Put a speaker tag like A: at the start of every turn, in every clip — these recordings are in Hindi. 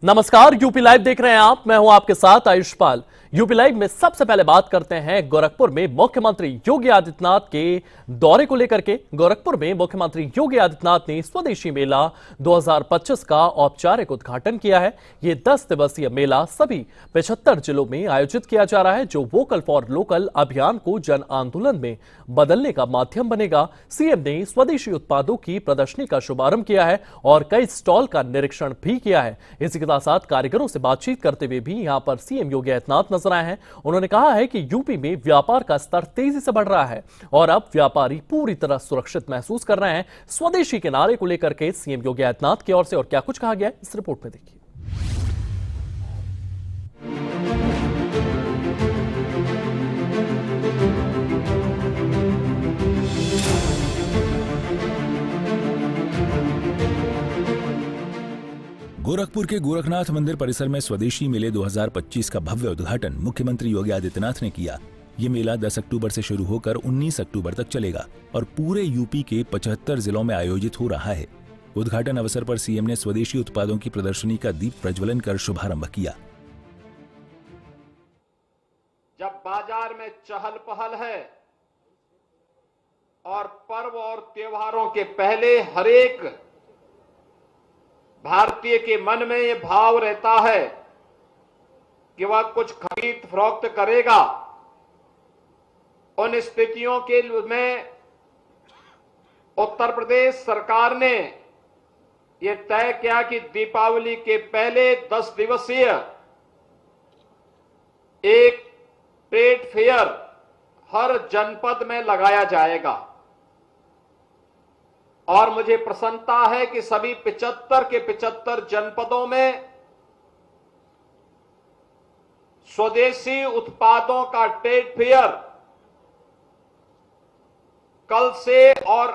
A: नमस्कार, यूपी लाइव देख रहे हैं आप। मैं हूं आपके साथ आयुष्पाल। यूपी लाइव में सबसे पहले बात करते हैं गोरखपुर में मुख्यमंत्री योगी आदित्यनाथ के दौरे को लेकर के। गोरखपुर में मुख्यमंत्री योगी आदित्यनाथ ने स्वदेशी मेला 2025 का औपचारिक उद्घाटन किया है। ये 10 दिवसीय मेला सभी 75 जिलों में आयोजित किया जा रहा है, जो वोकल फॉर लोकल अभियान को जन आंदोलन में बदलने का माध्यम बनेगा। सीएम ने स्वदेशी उत्पादों की प्रदर्शनी का शुभारंभ किया है और कई स्टॉल का निरीक्षण भी किया है। इसी के साथ कारीगरों से बातचीत करते हुए भी यहां पर सीएम योगी आदित्यनाथ नजर आए हैं। उन्होंने कहा है कि यूपी में व्यापार का स्तर तेजी से बढ़ रहा है और अब व्यापारी पूरी तरह सुरक्षित महसूस कर रहे हैं। स्वदेशी के नारे को लेकर के सीएम योगी आदित्यनाथ की ओर से और क्या कुछ कहा गया है, इस रिपोर्ट में देखिए।
B: गोरखपुर के गोरखनाथ मंदिर परिसर में स्वदेशी मेले 2025 का भव्य उद्घाटन मुख्यमंत्री योगी आदित्यनाथ ने किया। ये मेला 10 अक्टूबर से शुरू होकर 19 अक्टूबर तक चलेगा और पूरे यूपी के 75 जिलों में आयोजित हो रहा है। उद्घाटन अवसर पर सीएम ने स्वदेशी उत्पादों की प्रदर्शनी का दीप प्रज्वलन कर शुभारंभ किया।
C: जब बाजार में चहल पहल है और पर्व और त्योहारों के पहले हरेक भारतीय के मन में यह भाव रहता है कि वह कुछ खरीद फरोख्त करेगा, उन स्थितियों के में उत्तर प्रदेश सरकार ने यह तय किया कि दीपावली के पहले 10 दिवसीय एक ट्रेड फेयर हर जनपद में लगाया जाएगा। और मुझे प्रसन्नता है कि सभी 75 के 75 जनपदों में स्वदेशी उत्पादों का ट्रेड फेयर कल और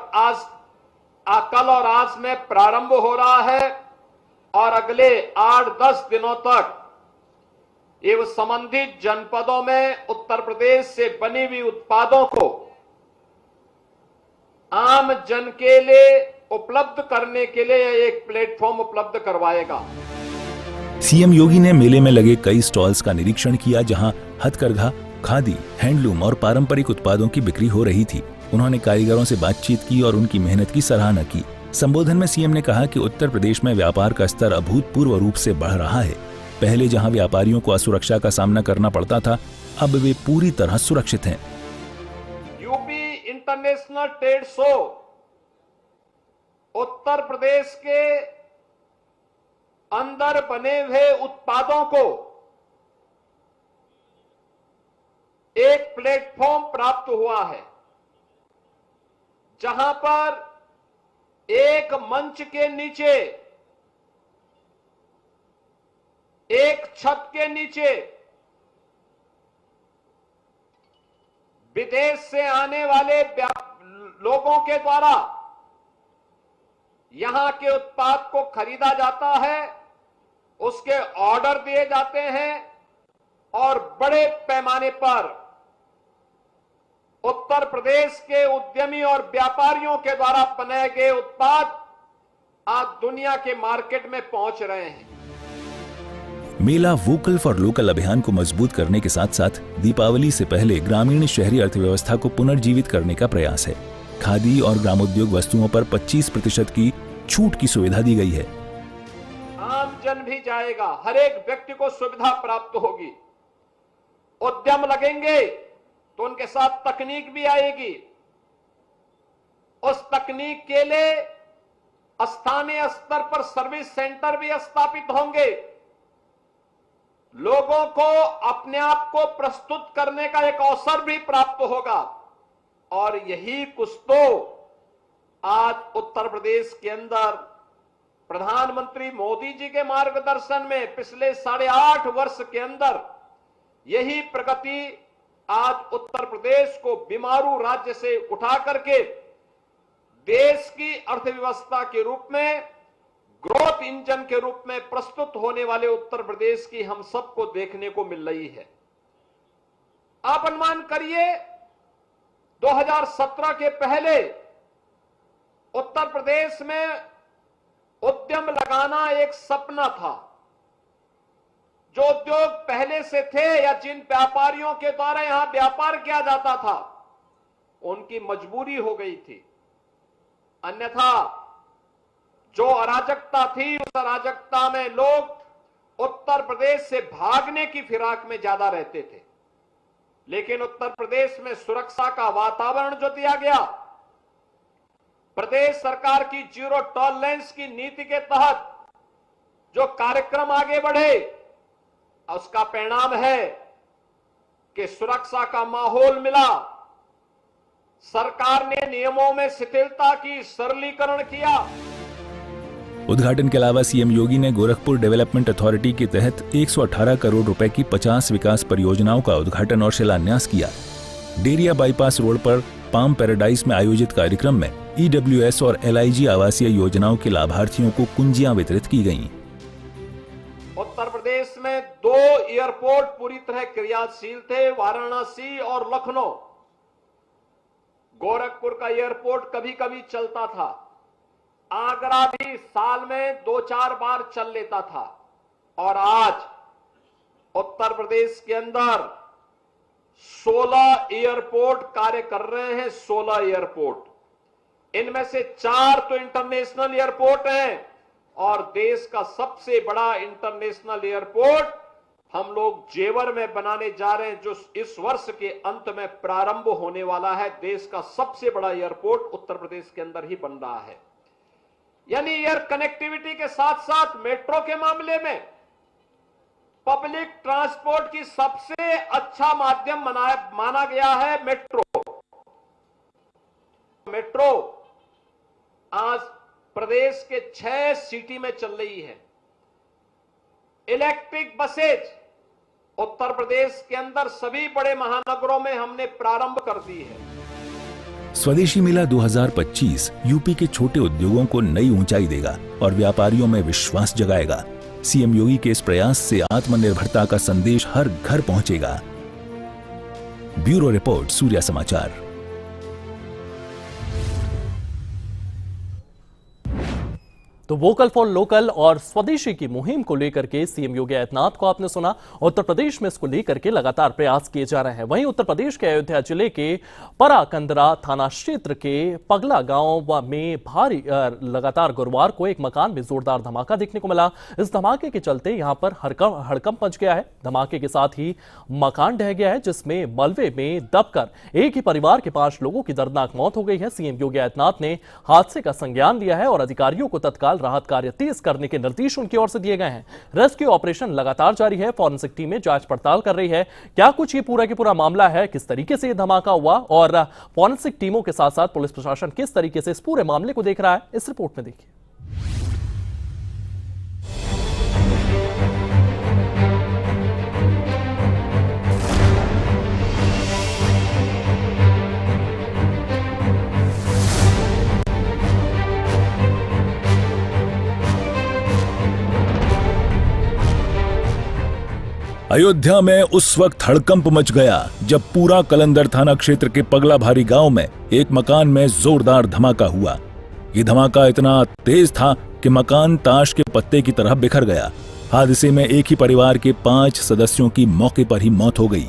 C: आज में प्रारंभ हो रहा है और अगले 8-10 दिनों तक ये संबंधित जनपदों में उत्तर प्रदेश से बनी हुई उत्पादों को आम जन के लिए उपलब्ध करने के लिए एक प्लेटफॉर्म उपलब्ध करवाएगा।
B: सीएम योगी ने मेले में लगे कई स्टॉल्स का निरीक्षण किया, जहां हथकरघा, खादी, हैंडलूम और पारंपरिक उत्पादों की बिक्री हो रही थी। उन्होंने कारीगरों से बातचीत की और उनकी मेहनत की सराहना की। संबोधन में सीएम ने कहा कि उत्तर प्रदेश में व्यापार का स्तर अभूतपूर्व रूप से बढ़ रहा है। पहले जहां व्यापारियों को असुरक्षा का सामना करना पड़ता था, अब वे पूरी तरह सुरक्षित हैं।
C: International trade show Uttar Pradesh के अंदर बने हुए उत्पादों को एक प्लेटफॉर्म प्राप्त हुआ है, जहां पर एक मंच के नीचे, एक छत के नीचे विदेश से आने वाले लोगों के द्वारा यहां के उत्पाद को खरीदा जाता है, उसके ऑर्डर दिए जाते हैं और बड़े पैमाने पर उत्तर प्रदेश के उद्यमी और व्यापारियों के द्वारा बनाए गए उत्पाद आज दुनिया के मार्केट में पहुंच रहे हैं।
B: मेला वोकल फॉर लोकल अभियान को मजबूत करने के साथ साथ दीपावली से पहले ग्रामीण शहरी अर्थव्यवस्था को पुनर्जीवित करने का प्रयास है। खादी और ग्रामोद्योग वस्तुओं पर 25% की छूट की सुविधा दी गई है।
C: आम जन भी जाएगा, हर एक व्यक्ति को सुविधा प्राप्त होगी। उद्यम लगेंगे तो उनके साथ तकनीक भी आएगी। उस तकनीक के लिए स्थानीय स्तर पर सर्विस सेंटर भी स्थापित होंगे। लोगों को अपने आप को प्रस्तुत करने का एक अवसर भी प्राप्त होगा। और यही कुछ तो आज उत्तर प्रदेश के अंदर प्रधानमंत्री मोदी जी के मार्गदर्शन में पिछले 8.5 वर्ष के अंदर यही प्रगति आज उत्तर प्रदेश को बीमारू राज्य से उठा करके देश की अर्थव्यवस्था के रूप में, ग्रोथ इंजन के रूप में प्रस्तुत होने वाले उत्तर प्रदेश की हम सबको देखने को मिल रही है। आप अनुमान करिए 2017 के पहले उत्तर प्रदेश में उद्यम लगाना एक सपना था। जो उद्योग पहले से थे या जिन व्यापारियों के द्वारा यहां व्यापार किया जाता था, उनकी मजबूरी हो गई थी। अन्यथा जो अराजकता थी, उस अराजकता में लोग उत्तर प्रदेश से भागने की फिराक में ज्यादा रहते थे। लेकिन उत्तर प्रदेश में सुरक्षा का वातावरण जो दिया गया, प्रदेश सरकार की जीरो टॉलरेंस की नीति के तहत जो कार्यक्रम आगे बढ़े, उसका परिणाम है कि सुरक्षा का माहौल मिला। सरकार ने नियमों में शिथिलता की, सरलीकरण किया।
B: उद्घाटन के अलावा सीएम योगी ने गोरखपुर डेवलपमेंट अथॉरिटी के तहत 118 करोड़ रुपए की 50 विकास परियोजनाओं का उद्घाटन और शिलान्यास किया। डेरिया बाईपास रोड पर पाम पैराडाइज में आयोजित कार्यक्रम में ईडब्ल्यूएस और एलआईजी आवासीय योजनाओं के लाभार्थियों को कुंजियां वितरित की गईं।
C: उत्तर प्रदेश में 2 एयरपोर्ट पूरी तरह क्रियाशील थे, वाराणसी और लखनऊ। गोरखपुर का एयरपोर्ट कभी कभी चलता था। आगरा भी साल में 2-4 बार चल लेता था। और आज उत्तर प्रदेश के अंदर 16 एयरपोर्ट कार्य कर रहे हैं। 16 एयरपोर्ट, इनमें से 4 तो इंटरनेशनल एयरपोर्ट हैं और देश का सबसे बड़ा इंटरनेशनल एयरपोर्ट हम लोग जेवर में बनाने जा रहे हैं, जो इस वर्ष के अंत में प्रारंभ होने वाला है। देश का सबसे बड़ा एयरपोर्ट उत्तर प्रदेश के अंदर ही बन रहा है। यानी एयर कनेक्टिविटी के साथ साथ मेट्रो के मामले में पब्लिक ट्रांसपोर्ट की सबसे अच्छा माध्यम माना गया है मेट्रो। मेट्रो आज प्रदेश के 6 सिटी में चल रही है। इलेक्ट्रिक बसेज उत्तर प्रदेश के अंदर सभी बड़े महानगरों में हमने प्रारंभ कर दी है।
B: स्वदेशी मेला 2025 यूपी के छोटे उद्योगों को नई ऊंचाई देगा और व्यापारियों में विश्वास जगाएगा। सीएम योगी के इस प्रयास से आत्मनिर्भरता का संदेश हर घर पहुंचेगा। ब्यूरो रिपोर्ट, सूर्या समाचार।
A: तो वोकल फॉर लोकल और स्वदेशी की मुहिम को लेकर के सीएम योगी आदित्यनाथ को आपने सुना। उत्तर प्रदेश में इसको लेकर के लगातार प्रयास किए जा रहे हैं। वहीं उत्तर प्रदेश के अयोध्या जिले के पराकंदरा थाना क्षेत्र के पगला गांव में भारी लगातार गुरुवार को एक मकान में जोरदार धमाका देखने को मिला। इस धमाके के चलते यहां पर हड़कंप मच गया है। धमाके के साथ ही मकान ढह गया है, जिसमें मलबे में दबकर एक ही परिवार के 5 लोगों की दर्दनाक मौत हो गई है। सीएम योगी आदित्यनाथ ने हादसे का संज्ञान लिया है और अधिकारियों को तत्काल राहत कार्य तेज करने के निर्देश उनकी ओर से दिए गए हैं। रेस्क्यू ऑपरेशन लगातार जारी है। फॉरेंसिक टीमें जांच पड़ताल कर रही है। क्या कुछ ये पूरा की पूरा मामला है, किस तरीके से ये धमाका हुआ और फॉरेंसिक टीमों के साथ साथ पुलिस प्रशासन किस तरीके से इस पूरे मामले को देख रहा है, इस रिपोर्ट में देखिए।
B: अयोध्या में उस वक्त हड़कंप मच गया जब पूरा कलंदर थाना क्षेत्र के पगला भारी गांव में एक मकान में जोरदार धमाका हुआ। ये धमाका इतना तेज था कि मकान ताश के पत्ते की तरह बिखर गया। हादसे में एक ही परिवार के 5 सदस्यों की मौके पर ही मौत हो गई।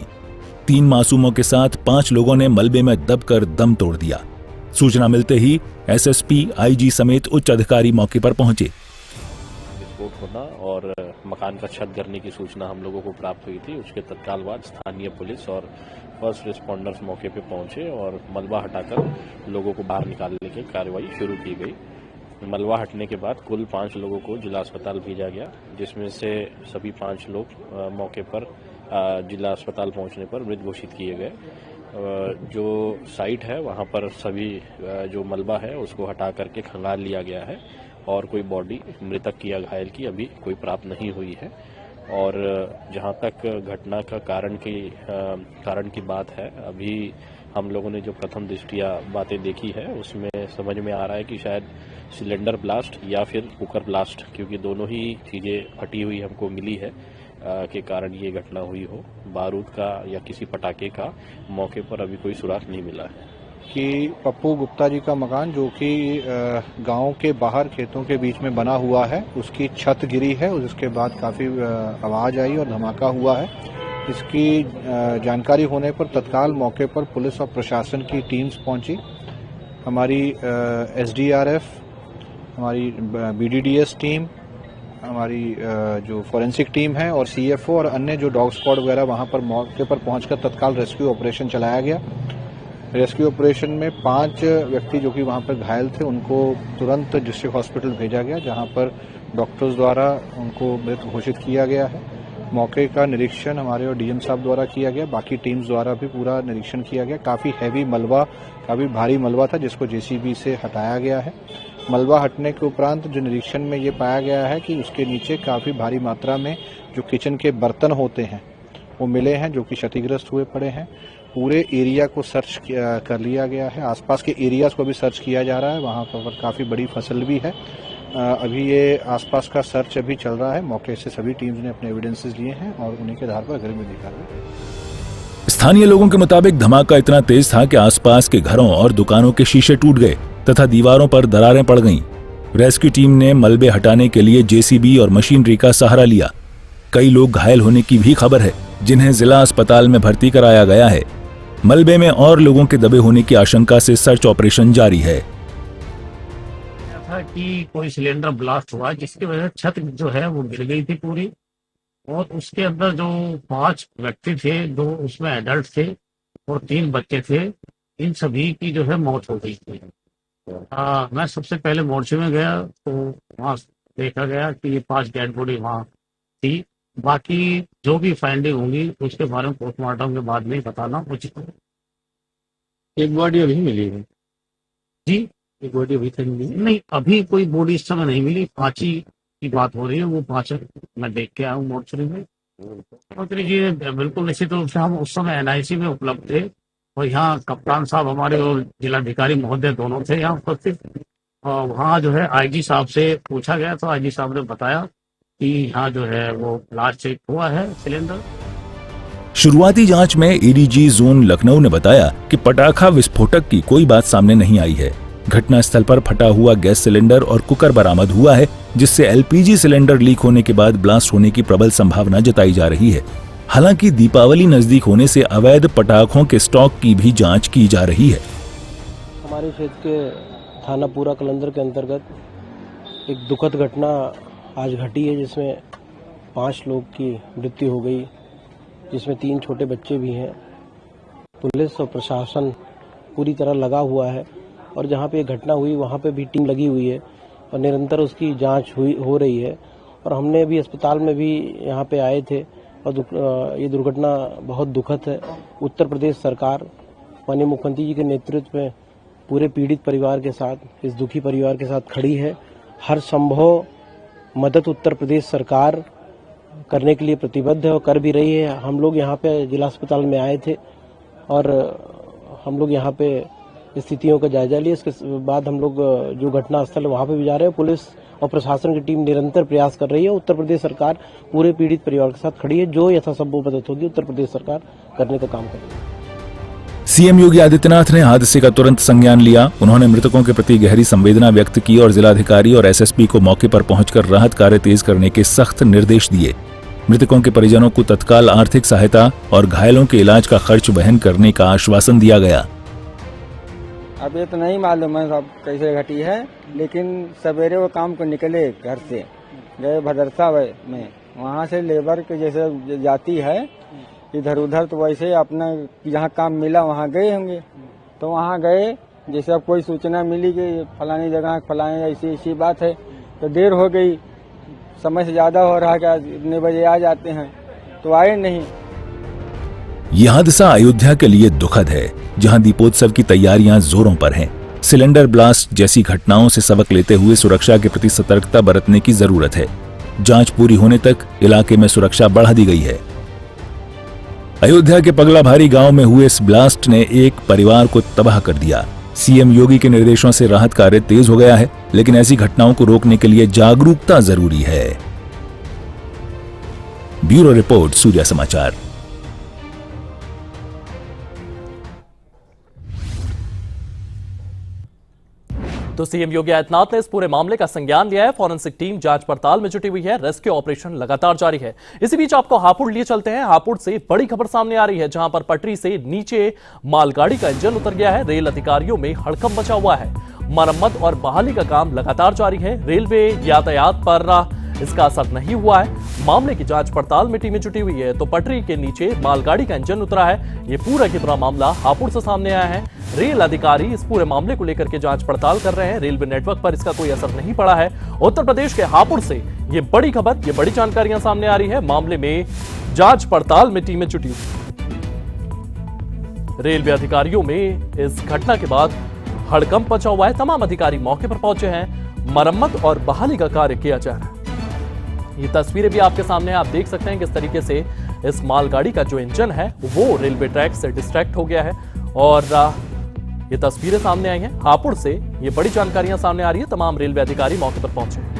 B: 3 मासूमों के साथ 5 लोगों ने मलबे में दबकर दम तोड़ दिया। सूचना मिलते ही एसएसपी, आईजी समेत उच्च अधिकारी मौके पर पहुंचे।
D: होना और मकान का छत गिरने की सूचना हम लोगों को प्राप्त हुई थी। उसके तत्काल बाद स्थानीय पुलिस और फर्स्ट रिस्पॉन्डर्स मौके पे पहुंचे और मलबा हटाकर लोगों को बाहर निकालने की कार्रवाई शुरू की गई। मलबा हटने के बाद कुल 5 लोगों को जिला अस्पताल भेजा गया, जिसमें से सभी 5 लोग मौके पर जिला अस्पताल पहुंचने पर मृत घोषित किए गए। जो साइट है वहां पर सभी जो मलबा है उसको हटा करके खंगाल लिया गया है और कोई बॉडी मृतक की या घायल की अभी कोई प्राप्त नहीं हुई है। और जहां तक घटना का कारण की बात है, अभी हम लोगों ने जो प्रथम दृष्टिया बातें देखी है उसमें समझ में आ रहा है कि शायद सिलेंडर ब्लास्ट या फिर कुकर ब्लास्ट, क्योंकि दोनों ही चीजें फटी हुई हमको मिली है, के कारण ये घटना हुई हो। बारूद का या किसी पटाखे का मौके पर अभी कोई सुराग नहीं मिला है।
E: कि पप्पू गुप्ता जी का मकान जो कि गांव के बाहर खेतों के बीच में बना हुआ है, उसकी छत गिरी है और उसके बाद काफ़ी आवाज़ आई और धमाका हुआ है। इसकी जानकारी होने पर तत्काल मौके पर पुलिस और प्रशासन की टीम्स पहुंची। हमारी SDRF, हमारी BDDS टीम, हमारी जो फोरेंसिक टीम है और CFO और अन्य जो डॉग स्क्वाड वगैरह वहां पर मौके पर पहुंचकर तत्काल रेस्क्यू ऑपरेशन चलाया गया। रेस्क्यू ऑपरेशन में 5 व्यक्ति जो कि वहां पर घायल थे उनको तुरंत डिस्ट्रिक्ट हॉस्पिटल भेजा गया, जहां पर डॉक्टर्स द्वारा उनको मृत घोषित किया गया है। मौके का निरीक्षण हमारे और DM साहब द्वारा किया गया, बाकी टीम्स द्वारा भी पूरा निरीक्षण किया गया। काफ़ी हैवी मलबा, काफ़ी भारी मलबा था जिसको JCB से हटाया गया है। मलबा हटने के उपरांत जो निरीक्षण में ये पाया गया है कि उसके नीचे काफ़ी भारी मात्रा में जो किचन के बर्तन होते हैं वो मिले हैं, जो कि क्षतिग्रस्त हुए पड़े हैं। पूरे एरिया को सर्च कर लिया गया है, आसपास के एरियाज को भी सर्च किया जा रहा है। वहाँ पर काफ़ी बड़ी फसल भी है। अभी ये आसपास का सर्च अभी चल रहा है। मौके से सभी टीम्स ने अपने एविडेंसेस लिए हैं और उन्हीं के आधार पर अग्रिम कार्रवाई।
B: स्थानीय लोगों के मुताबिक धमाका इतना तेज था कि आसपास के घरों और दुकानों के शीशे टूट गए तथा दीवारों पर दरारें पड़ गईं। रेस्क्यू टीम ने मलबे हटाने के लिए JCB और मशीनरी का सहारा लिया। कई लोग घायल होने की भी खबर है, जिन्हें जिला अस्पताल में भर्ती कराया गया है। मलबे में और लोगों के दबे होने की आशंका से सर्च ऑपरेशन जारी है।
F: था कि कोई सिलेंडर ब्लास्ट हुआ जिसकी वजह से छत जो है वो गिर गई थी पूरी, और उसके अंदर जो 5 व्यक्ति थे, 2 उसमें एडल्ट थे और 3 बच्चे थे, इन सभी की जो है मौत हो गई थी। मैं सबसे पहले मोर्चे में गया तो वहाँ देखा गया कि ये 5 डेड बॉडी वहाँ थी। बाकी जो भी फाइंडिंग होंगी उसके बारे में पोस्टमार्टम के बाद में बताना उचित है।
G: एक बॉडी अभी मिली है
F: जी,
G: एक बॉडी अभी तक मिली
F: नहीं, अभी कोई बॉडी इस समय नहीं मिली। 5 ही की बात हो रही है, वो 5 मैं देख के आया हूँ मोर्चरी में। मुख्यमंत्री जी बिल्कुल निश्चित रूप से हम उस समय NIC में उपलब्ध थे और यहाँ कप्तान साहब हमारे और जिलाधिकारी महोदय दोनों थे यहाँ उपस्थित। और वहाँ जो है IG साहब से पूछा गया तो IG साहब ने बताया कि यहाँ जो है वो ब्लास्ट चेक हुआ है सिलेंडर।
B: शुरुआती जांच में ADG जोन लखनऊ ने बताया कि पटाखा विस्फोटक की कोई बात सामने नहीं आई है। घटनास्थल पर फटा हुआ गैस सिलेंडर और कुकर बरामद हुआ है, जिससे LPG सिलेंडर लीक होने के बाद ब्लास्ट होने की प्रबल संभावना जताई जा रही है। हालांकि दीपावली नजदीक होने से अवैध पटाखों के स्टॉक की भी जांच की जा रही है।
H: हमारे क्षेत्र के थाना पूरा कलंदर के अंतर्गत एक दुखद घटना आज घटी है, जिसमें 5 लोग की मृत्यु हो गई, जिसमें 3 छोटे बच्चे भी हैं। पुलिस और प्रशासन पूरी तरह लगा हुआ है और जहाँ पे घटना हुई वहाँ पे भी टीम लगी हुई है और निरंतर उसकी जांच हो रही है। और हमने भी अस्पताल में भी यहाँ पे आए थे और ये दुर्घटना बहुत दुखद है। उत्तर प्रदेश सरकार माननीय मुख्यमंत्री जी के नेतृत्व में पूरे पीड़ित परिवार के साथ, इस दुखी परिवार के साथ खड़ी है। हर संभव मदद उत्तर प्रदेश सरकार करने के लिए प्रतिबद्ध है और कर भी रही है। हम लोग यहाँ पे जिला अस्पताल में आए थे और हम लोग यहाँ पे स्थितियों का जायजा लिया। इसके बाद हम लोग जो घटना स्थल है वहाँ पे भी जा रहे हैं। पुलिस और प्रशासन की टीम निरंतर प्रयास कर रही है। उत्तर प्रदेश सरकार पूरे पीड़ित परिवार के साथ खड़ी है। जो यथासंभव मदद होगी उत्तर प्रदेश सरकार करने का काम करेगी।
B: CM योगी आदित्यनाथ ने हादसे का तुरंत संज्ञान लिया। उन्होंने मृतकों के प्रति गहरी संवेदना व्यक्त की और जिलाधिकारी और SSP को मौके पर पहुंचकर राहत कार्य तेज करने के सख्त निर्देश दिए। मृतकों के परिजनों को तत्काल आर्थिक सहायता और घायलों के इलाज का खर्च वहन करने का आश्वासन दिया गया।
I: अब ये तो नहीं मालूम है सब कैसे घटी है, लेकिन सवेरे वो काम को निकले घर से गए भदरसा में, वहाँ से लेबर के जैसे जाती है इधर उधर, तो वैसे अपना जहाँ काम मिला वहाँ गए होंगे। तो वहाँ गए, जैसे अब कोई सूचना मिली कि फलानी जगह फलानी ऐसी बात है, तो देर हो गई, समय से ज्यादा हो रहा है कि इतने बजे आ जाते हैं, तो आए नहीं।
B: यह हादसा अयोध्या के लिए दुखद है, जहां दीपोत्सव की तैयारियां जोरों पर हैं। सिलेंडर ब्लास्ट जैसी घटनाओं से सबक लेते हुए सुरक्षा के प्रति सतर्कता बरतने की जरूरत है। जांच पूरी होने तक इलाके में सुरक्षा बढ़ा दी गई है। अयोध्या के पगला भारी गांव में हुए इस ब्लास्ट ने एक परिवार को तबाह कर दिया। CM योगी के निर्देशों से राहत कार्य तेज हो गया है, लेकिन ऐसी घटनाओं को रोकने के लिए जागरूकता जरूरी है। ब्यूरो रिपोर्ट, सूर्या समाचार।
A: तो सीएम योगी आदित्यनाथ ने इस पूरे मामले का संज्ञान लिया है। फॉरेंसिक टीम जांच पड़ताल में जुटी हुई है। रेस्क्यू ऑपरेशन लगातार जारी है। इसी बीच आपको हापुड़ लिए चलते हैं। हापुड़ से बड़ी खबर सामने आ रही है, जहां पर पटरी से नीचे मालगाड़ी का इंजन उतर गया है। रेल अधिकारियों में हड़कंप मचा हुआ है। मरम्मत और बहाली का काम लगातार जारी है। रेलवे यातायात पर इसका असर नहीं हुआ है। मामले की जांच पड़ताल में टीमें जुटी हुई है। तो पटरी के नीचे मालगाड़ी का इंजन उतरा है। ये पूरा की पूरा मामला हापुड़ से सामने आया है। रेल अधिकारी इस पूरे मामले को लेकर के जांच पड़ताल कर रहे हैं। रेलवे नेटवर्क पर इसका कोई असर नहीं पड़ा है। उत्तर प्रदेश के हापुड़ से ये बड़ी खबर, ये बड़ी जानकारियां सामने आ रही है। मामले में जांच पड़ताल में टीमें जुटी हुई। रेलवे अधिकारियों में इस घटना के बाद हड़कंप मचा हुआ है। तमाम अधिकारी मौके पर पहुंचे हैं। मरम्मत और बहाली का कार्य किया जा रहा है। ये तस्वीरें भी आपके सामने हैं। आप देख सकते हैं किस तरीके से इस मालगाड़ी का जो इंजन है वो रेलवे ट्रैक से डिस्ट्रैक्ट हो गया है। और ये तस्वीरें सामने आई हैं हापुड़ से। ये बड़ी जानकारियां सामने आ रही है। तमाम रेलवे अधिकारी मौके पर पहुंचे हैं।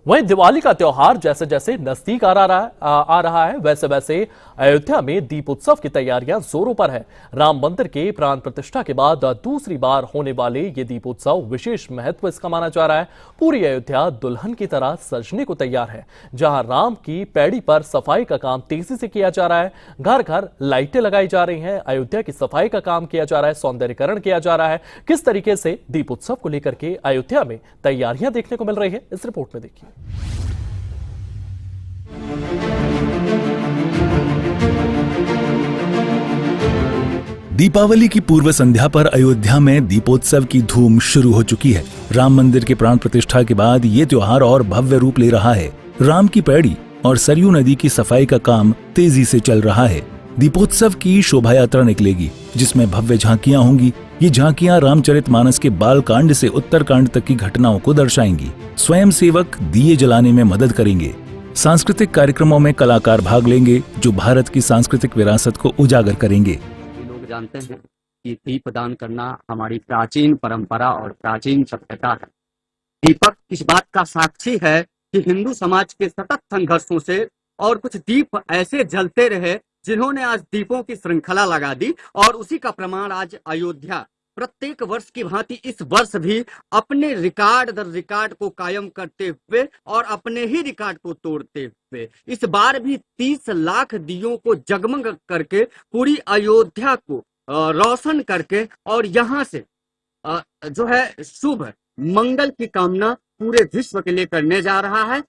A: वहीं दिवाली का त्योहार जैसे जैसे नजदीक आ रहा है वैसे वैसे अयोध्या में दीप उत्सव की तैयारियां जोरों पर है। राम मंदिर के प्राण प्रतिष्ठा के बाद दूसरी बार होने वाले ये दीप उत्सव विशेष महत्व इसका माना जा रहा है। पूरी अयोध्या दुल्हन की तरह सजने को तैयार है। जहां राम की पैड़ी पर सफाई का काम तेजी से किया जा रहा है। घर घर लाइटें लगाई जा रही हैं। अयोध्या की सफाई का काम किया जा रहा है, सौंदर्यीकरण किया जा रहा है। किस तरीके से दीप उत्सव को लेकर के अयोध्या में तैयारियां देखने को मिल रही है, इस रिपोर्ट में देखिए।
B: दीपावली की पूर्व संध्या पर अयोध्या में दीपोत्सव की धूम शुरू हो चुकी है। राम मंदिर के प्राण प्रतिष्ठा के बाद ये त्योहार और भव्य रूप ले रहा है। राम की पैड़ी और सरयू नदी की सफाई का काम तेजी से चल रहा है। दीपोत्सव की शोभा यात्रा निकलेगी, जिसमें भव्य झांकियां होंगी। ये झांकियां रामचरितमानस के बाल कांड से उत्तरकांड तक की घटनाओं को दर्शाएंगी। स्वयं सेवक दिए जलाने में मदद करेंगे। सांस्कृतिक कार्यक्रमों में कलाकार भाग लेंगे, जो भारत की सांस्कृतिक विरासत को उजागर करेंगे।
J: लोग जानते हैं कि दीप दान करना हमारी प्राचीन परंपरा और प्राचीन सभ्यता है। दीपक इस बात का साक्षी है कि हिंदू समाज के सतत संघर्षों से और कुछ दीप ऐसे जलते रहे जिन्होंने आज दीपों की श्रृंखला लगा दी। और उसी का प्रमाण आज अयोध्या प्रत्येक वर्ष की भांति इस वर्ष भी अपने रिकॉर्ड दर रिकॉर्ड को कायम करते हुए और अपने ही रिकॉर्ड को तोड़ते हुए इस बार भी 30 लाख दियों को जगमग करके पूरी अयोध्या को रोशन करके और यहाँ से जो है शुभ मंगल की कामना पूरे विश्व के लिए करने जा रहा है।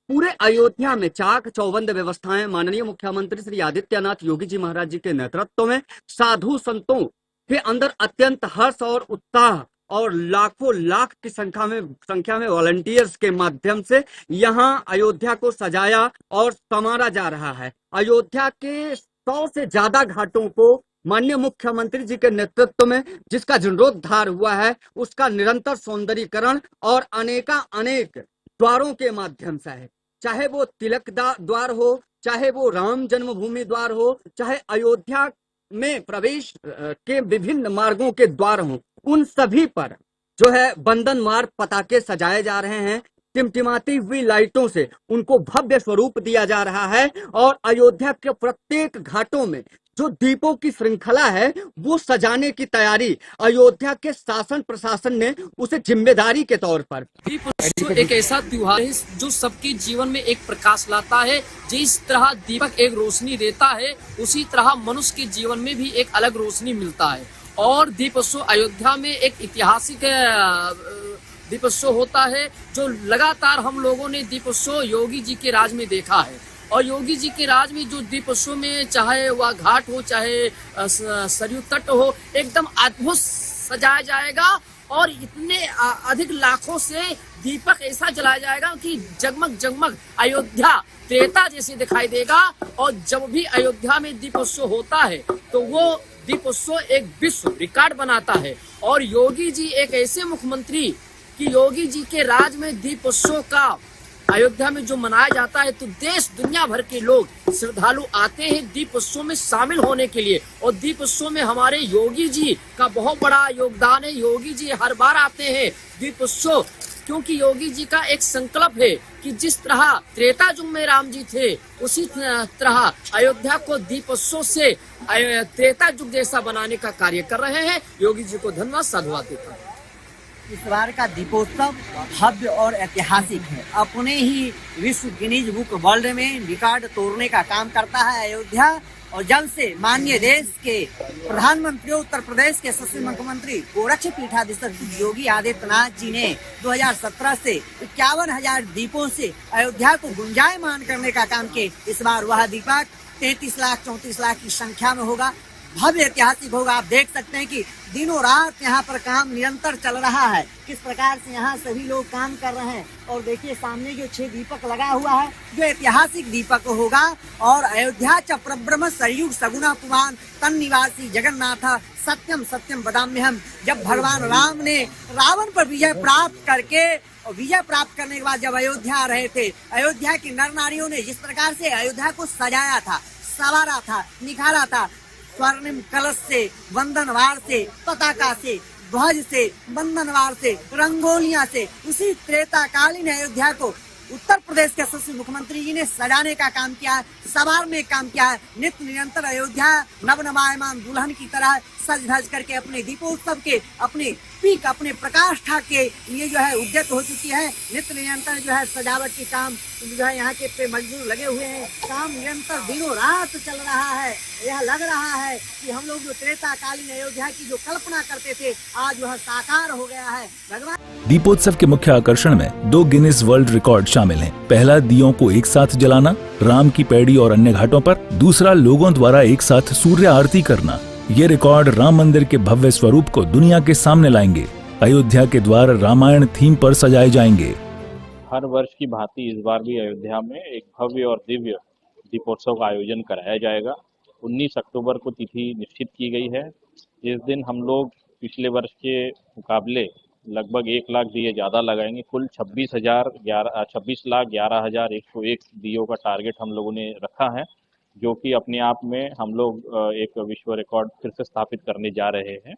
J: पूरे अयोध्या में चाक चौबंद व्यवस्थाएं माननीय मुख्यमंत्री श्री आदित्यनाथ योगी जी महाराज जी के नेतृत्व में साधु संतों के अंदर अत्यंत हर्ष और उत्साह और लाखों लाख की संख्या में वॉलंटियर्स के माध्यम से यहाँ अयोध्या को सजाया और संवारा जा रहा है। अयोध्या के 100 से ज्यादा घाटों को माननीय मुख्यमंत्री जी के नेतृत्व में जिसका जीर्णोद्धार हुआ है, उसका निरंतर सौंदर्यीकरण और अनेक द्वारों के माध्यम से है। चाहे वो तिलक द्वार हो, चाहे वो राम जन्मभूमि द्वार हो, चाहे अयोध्या में प्रवेश के विभिन्न मार्गों के द्वार हों, उन सभी पर जो है बंधनवार पताके सजाए जा रहे हैं। टिमटिमाती हुई लाइटों से उनको भव्य स्वरूप दिया जा रहा है। और अयोध्या के प्रत्येक घाटों में जो दीपों की श्रृंखला है वो सजाने की तैयारी अयोध्या के शासन प्रशासन ने उसे जिम्मेदारी के तौर पर।
K: दीप उत्सव एक ऐसा त्योहार है जो सबके जीवन में एक प्रकाश लाता है। जिस तरह दीपक एक रोशनी देता है, उसी तरह मनुष्य के जीवन में भी एक अलग रोशनी मिलता है। और दीपोत्सव अयोध्या में एक ऐतिहासिक दीपोत्सव होता है जो लगातार हम लोगों ने दीपोत्सव योगी जी के राज में देखा है। और योगी जी के राज में जो दीपोत्सव में चाहे वह घाट हो चाहे सरयू तट हो, एकदम अद्भुत सजाया जाएगा। और इतने अधिक लाखों से दीपक ऐसा जलाया जाएगा कि जगमग जगमग अयोध्या त्रेता जैसे दिखाई देगा। और जब भी अयोध्या में दीपोत्सव होता है तो वो दीपोत्सव एक विश्व रिकॉर्ड बनाता है। और योगी जी एक ऐसे मुख्यमंत्री कि योगी जी के राज में दीपोत्सव का अयोध्या में जो मनाया जाता है तो देश दुनिया भर के लोग श्रद्धालु आते हैं दीपोत्सव में शामिल होने के लिए। और दीपोत्सव में हमारे योगी जी का बहुत बड़ा योगदान है। योगी जी हर बार आते हैं दीपोत्सव क्योंकि योगी जी का एक संकल्प है कि जिस तरह त्रेता युग में राम जी थे उसी तरह अयोध्या को दीपोत्सव से त्रेता युग जैसा बनाने का कार्य कर रहे हैं। योगी जी को धन्यवाद साधुवाद देता हूं।
L: इस बार का दीपोत्सव भव्य और ऐतिहासिक है। अपने ही विश्व गिनीज बुक वर्ल्ड में रिकॉर्ड तोड़ने का काम करता है अयोध्या। और जब से माननीय देश के प्रधानमंत्री उत्तर प्रदेश के यशस्वी मुख्यमंत्री गोरक्षपीठाधीश्वर योगी आदित्यनाथ जी ने 2017 से 51,000 दीपों से अयोध्या को गुंजायमान करने का काम किए, इस बार वह दीपक 33 लाख 34 लाख की संख्या में होगा। भव्य ऐतिहासिक होगा। आप देख सकते हैं कि दिनों रात यहाँ पर काम निरंतर चल रहा है, किस प्रकार से यहाँ सभी लोग काम कर रहे हैं। और देखिए सामने जो 6 दीपक लगा हुआ है जो ऐतिहासिक दीपक होगा। और अयोध्या च प्रब्रह्म सरयुग सगुना पुमान तन निवासी जगन्नाथ सत्यम सत्यम वदाम्यहम। जब भगवान राम ने रावण पर विजय प्राप्त करके और विजय प्राप्त करने के बाद जब अयोध्या आ रहे थे, अयोध्या की नर नारियों ने जिस प्रकार से अयोध्या को सजाया था, संवारा था, निखारा था, स्वर्णिम कलश से, वंदनवार से, पताका से, ध्वज से, वंदनवार से, रंगोलियां से, उसी त्रेताकालीन अयोध्या को उत्तर प्रदेश के यशस्वी मुख्यमंत्री जी ने सजाने का काम किया है, संवारने का काम किया है। नित्य निरंतर अयोध्या नवनवायमान दुल्हन की तरह सज धज करके अपने दीपोत्सव के अपने पीक अपने प्रकाश ठाक के लिए जो है उद्यत हो चुकी है। नित्य निरंतर जो है सजावट के काम जो है यहाँ के पे मजदूर लगे हुए हैं। काम निरंतर दिनों रात चल रहा है। यह लग रहा है कि हम लोग जो त्रेताकालीन अयोध्या की जो कल्पना करते थे आज वह साकार हो गया है। भगवान
B: दीपोत्सव के मुख्य आकर्षण में 2 गिनीज वर्ल्ड रिकॉर्ड शामिल हैं। पहला दियों को एक साथ जलाना राम की पैड़ी और अन्य घाटों पर, दूसरा लोगों द्वारा एक साथ सूर्य आरती करना। ये रिकॉर्ड राम मंदिर के भव्य स्वरूप को दुनिया के सामने लाएंगे। अयोध्या के द्वार रामायण थीम पर सजाए जाएंगे।
D: हर वर्ष की भांति इस बार भी अयोध्या में एक भव्य और दिव्य दीपोत्सव का आयोजन कराया जाएगा। 19 अक्टूबर को तिथि निश्चित की गई है। इस दिन हम लोग पिछले वर्ष के मुकाबले लगभग 1 लाख दिए ज़्यादा लगाएंगे। कुल 26,11,101 दियों का टारगेट हम लोगों ने रखा है, जो कि अपने आप में हम लोग एक विश्व रिकॉर्ड फिर से स्थापित करने जा रहे हैं।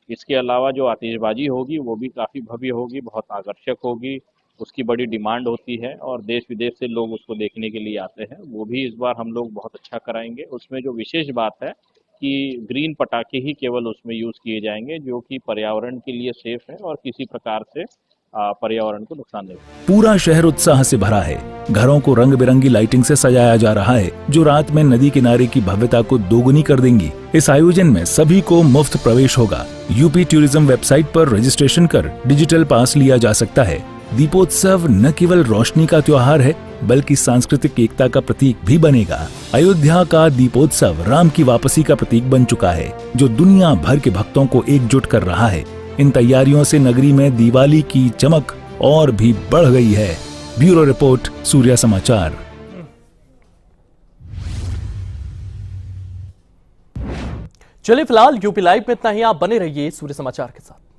D: इसके अलावा जो आतिशबाजी होगी वो भी काफ़ी भव्य होगी, बहुत आकर्षक होगी, उसकी बड़ी डिमांड होती है और देश विदेश से लोग उसको देखने के लिए आते हैं। वो भी इस बार हम लोग बहुत अच्छा कराएंगे। उसमें जो विशेष बात है कि ग्रीन पटाखे ही केवल उसमें यूज़ किए जाएंगे, जो कि पर्यावरण के लिए सेफ है और किसी प्रकार से पर्यावरण को नुकसान नहीं।
B: पूरा शहर उत्साह से भरा है। घरों को रंग बिरंगी लाइटिंग से सजाया जा रहा है, जो रात में नदी किनारे की भव्यता को दोगुनी कर देंगी। इस आयोजन में सभी को मुफ्त प्रवेश होगा। यूपी टूरिज्म वेबसाइट पर रजिस्ट्रेशन कर डिजिटल पास लिया जा सकता है। दीपोत्सव न केवल रोशनी का त्योहार है, बल्कि सांस्कृतिक एकता का प्रतीक भी बनेगा। अयोध्या का दीपोत्सव राम की वापसी का प्रतीक बन चुका है, जो दुनिया भर के भक्तों को एकजुट कर रहा है। इन तैयारियों से नगरी में दिवाली की चमक और भी बढ़ गई है। ब्यूरो रिपोर्ट, सूर्य समाचार।
A: चलिए फिलहाल यूपी लाइव में इतना ही। आप बने रहिए सूर्य समाचार के साथ।